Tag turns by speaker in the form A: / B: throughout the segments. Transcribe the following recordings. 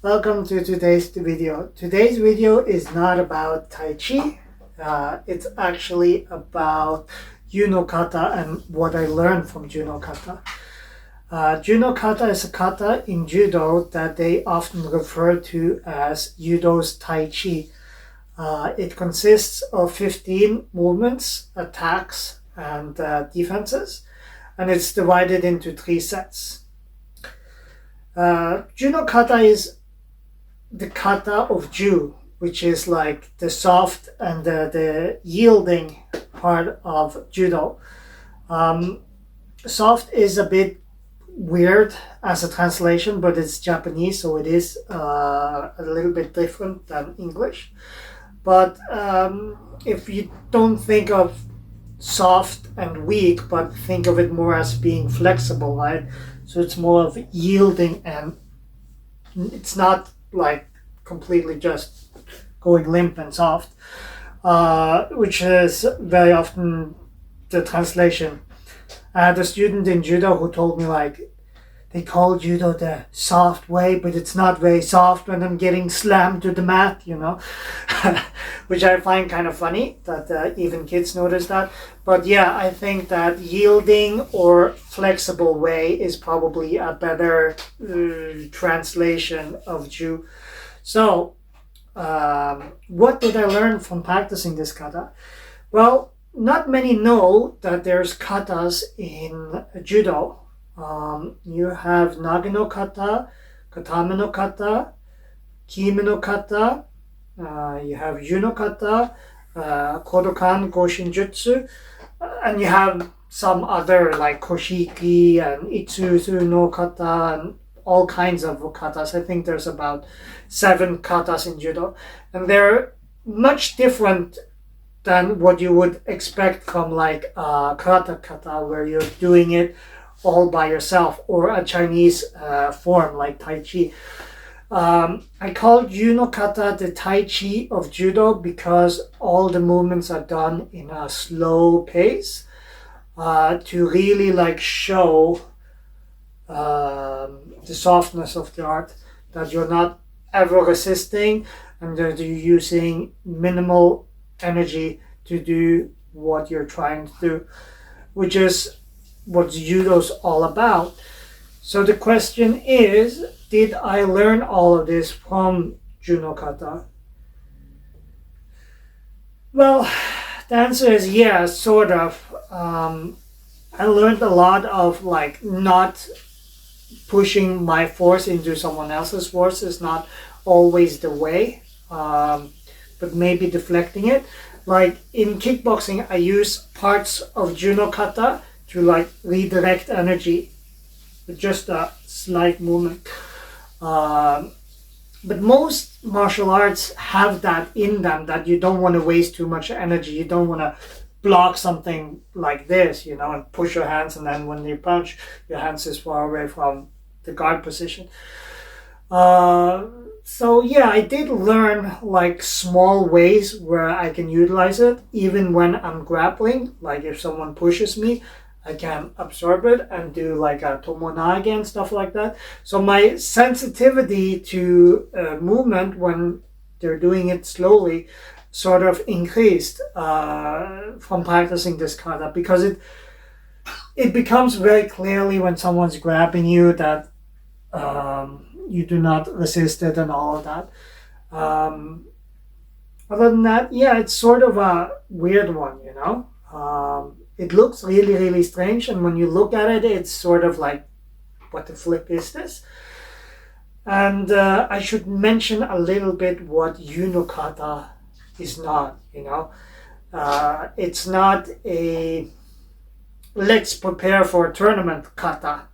A: Welcome to today's video. Today's video is not about Tai Chi. It's actually about Kata and what I learned from Kata. Kata is a kata in Judo that they often refer to as Judo's Tai Chi. It consists of 15 movements, attacks, and defenses, and it's divided into 3 sets. Kata is the kata of Ju, which is like the soft and the yielding part of Judo. Soft is a bit weird as a translation, but it's Japanese, so it is a little bit different than English. But if you don't think of soft and weak, but think of it more as being flexible, right? So it's more of yielding, and it's not like completely just going limp and soft, which is very often the translation. I had a student in Judo who told me like, they call Judo the soft way, but it's not very soft when I'm getting slammed to the mat, which I find kind of funny that even kids notice that. But yeah, I think that yielding or flexible way is probably a better translation of Ju. So, what did I learn from practicing this kata? Well, not many know that there's katas in Judo. You have Nage no kata, Katame no kata, Kime no kata, you have Yu no kata, Kodokan Goshin Jutsu, and you have some other like Koshiki and Itsuzu no kata and all kinds of katas. I think there's about 7 katas in Judo, and they're much different than what you would expect from like karate kata, where you're doing it all by yourself, or a Chinese form like Tai Chi. I call Yu Kata the Tai Chi of Judo because all the movements are done in a slow pace to really like show the softness of the art, that you're not ever resisting and that you're using minimal energy to do what you're trying to do, which is what Judo's all about. So the question is, did I learn all of this from Kata? Well, the answer is yes, sort of. I learned a lot of like not pushing my force into someone else's force is not always the way, but maybe deflecting it. Like in kickboxing, I use parts of Kata to like redirect energy with just a slight movement. But most martial arts have that in them, that you don't want to waste too much energy. You don't want to block something like this, and push your hands, and then when you punch, your hands is far away from the guard position. So yeah, I did learn like small ways where I can utilize it, even when I'm grappling. Like if someone pushes me, I can absorb it and do like a tomonage and stuff like that. So my sensitivity to movement when they're doing it slowly sort of increased from practicing this kata, because it becomes very clearly when someone's grabbing you that you do not resist it and all of that. Other than that, yeah, it's sort of a weird one, It looks really, really strange, and when you look at it, it's sort of like, what the flip is this? And I should mention a little bit what Kata is not, It's not a let's prepare for a tournament kata,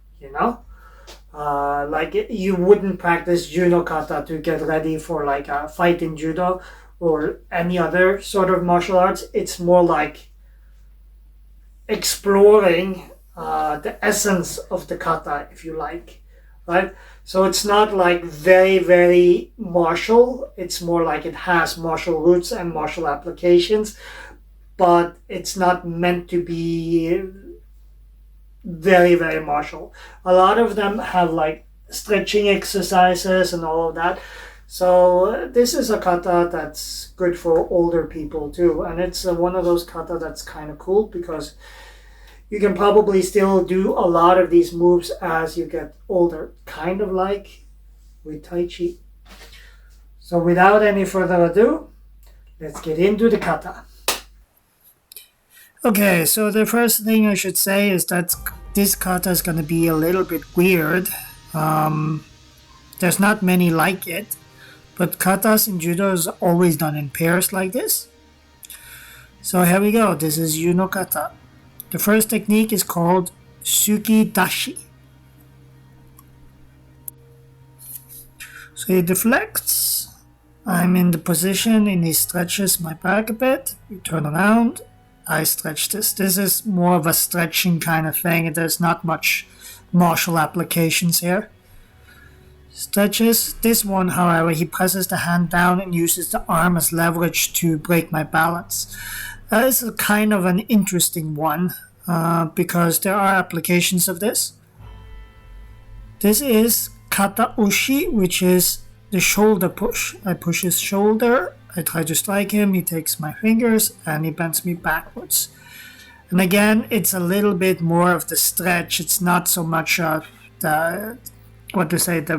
A: Like you wouldn't practice Kata to get ready for like a fight in Judo or any other sort of martial arts. It's more like exploring the essence of the kata, if you like, right? So it's not like very, very martial. It's more like it has martial roots and martial applications, but it's not meant to be very, very martial. A lot of them have like stretching exercises and all of that. So this is a kata that's good for older people too, and it's one of those kata that's kind of cool because you can probably still do a lot of these moves as you get older, kind of like with Tai Chi. So without any further ado, let's get into the kata. Okay, so the first thing I should say is that this kata is going to be a little bit weird. There's not many like it, but katas in judo is always done in pairs like this. So here we go. This is Yuno kata. The first technique is called suki dashi. So he deflects. I'm in the position and he stretches my back a bit. We turn around. I stretch this. This is more of a stretching kind of thing. There's not much martial applications here. Stretches. This one, however, he presses the hand down and uses the arm as leverage to break my balance. That is a kind of an interesting one because there are applications of this. This is kata ushi, which is the shoulder push. I push his shoulder. I try to strike him, he takes my fingers, and he bends me backwards. And again, it's a little bit more of the stretch. It's not so much of the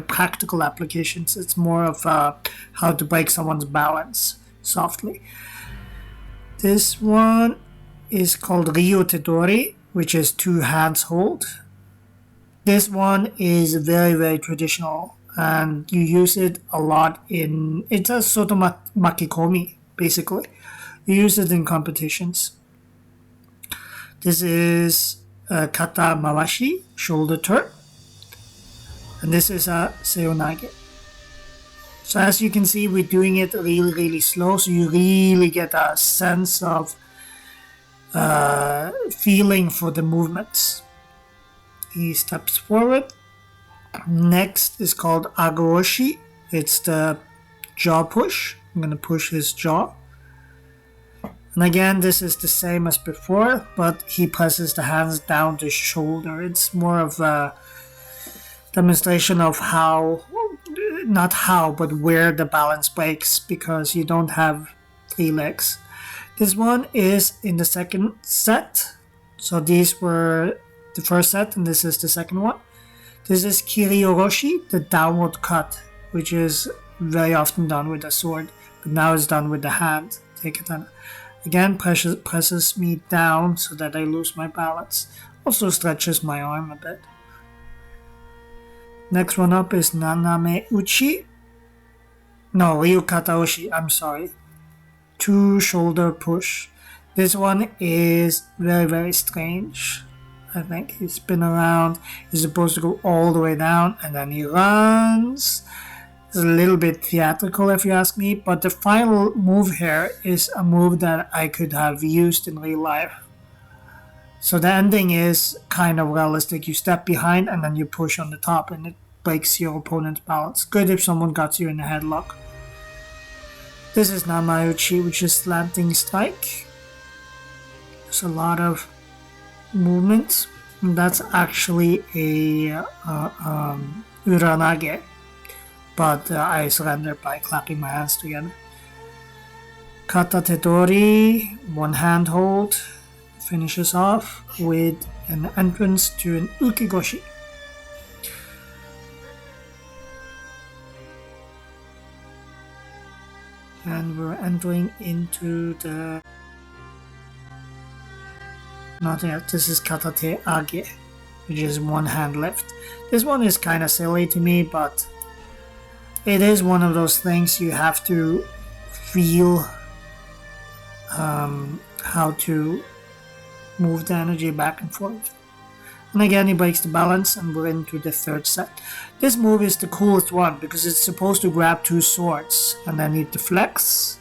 A: practical applications. It's more of how to break someone's balance softly. This one is called Ryu Tedori, which is 2 hands hold. This one is very, very traditional. And you use it a lot it's a soto makikomi, basically. You use it in competitions. This is kata mawashi, shoulder turn. And this is a seiryoku. So as you can see, we're doing it really, really slow, so you really get a sense of feeling for the movements. He steps forward. Next is called agoroshi. It's the jaw push. I'm going to push his jaw. And again, this is the same as before, but he presses the hands down the shoulder. It's more of a demonstration of but where the balance breaks, because you don't have 3 legs. This one is in the second set. So these were the first set, and this is the second one. This is kiryoroshi, the downward cut, which is very often done with a sword, but now it's done with the hand. Take it on. Again, presses me down so that I lose my balance. Also stretches my arm a bit. Next one up is naname uchi. No, ryu kata ushi, I'm sorry. 2 shoulder push. This one is very, very strange. I think he spins around. He's supposed to go all the way down, and then he runs. It's a little bit theatrical if you ask me, but the final move here is a move that I could have used in real life. So the ending is kind of realistic. You step behind and then you push on the top, and it breaks your opponent's balance. Good if someone got you in a headlock. This is Namauchi, which is slanting strike. There's a lot of movement. That's actually a uranage, but I surrender by clapping my hands together. Kata tedori, 1 hand hold, finishes off with an entrance to an ukigoshi. And we're entering into the... Not yet, this is kata te age, which is 1 hand lift. This one is kind of silly to me, but it is one of those things you have to feel how to move the energy back and forth. And again, he breaks the balance, and we're into the 3rd set. This move is the coolest one because it's supposed to grab 2 swords, and then he deflects.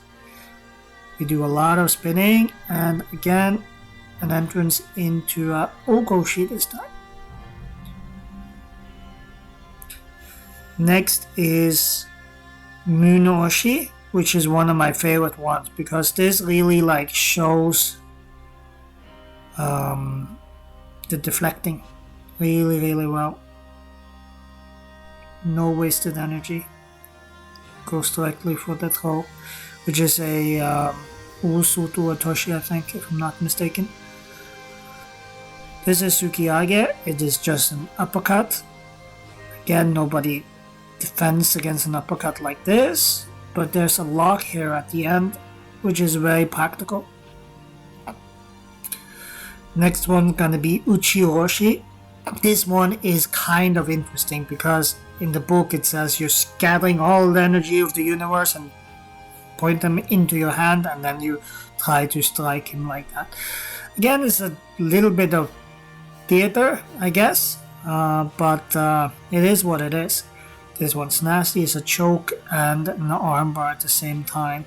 A: We do a lot of spinning, and again, an entrance into a ogoshi this time. Next is Munooshi, which is one of my favorite ones because this really shows the deflecting really, really well. no wasted energy. Goes directly for the throw, which is a Usu to a Toshi, I think, if I'm not mistaken. This is Sukiyage. It is just an uppercut. Again, nobody defends against an uppercut like this, but there's a lock here at the end, which is very practical. Next one gonna be Uchiyoshi. This one is kind of interesting because in the book it says you're scattering all the energy of the universe and point them into your hand, and then you try to strike him like that. Again, it's a little bit of theater, I guess, but it is what it is. This one's nasty. It's a choke and an armbar at the same time.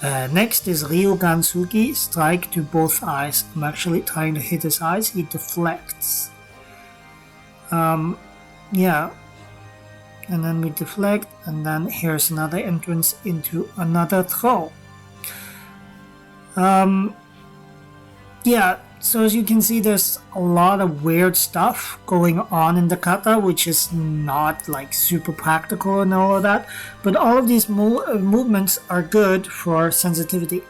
A: Next is Ryugan Suki, strike to both eyes. I'm actually trying to hit his eyes. He deflects. Yeah. And then we deflect, and then here's another entrance into another throw. Yeah, so as you can see, there's a lot of weird stuff going on in the kata, which is not like super practical and all of that, but all of these movements are good for sensitivity.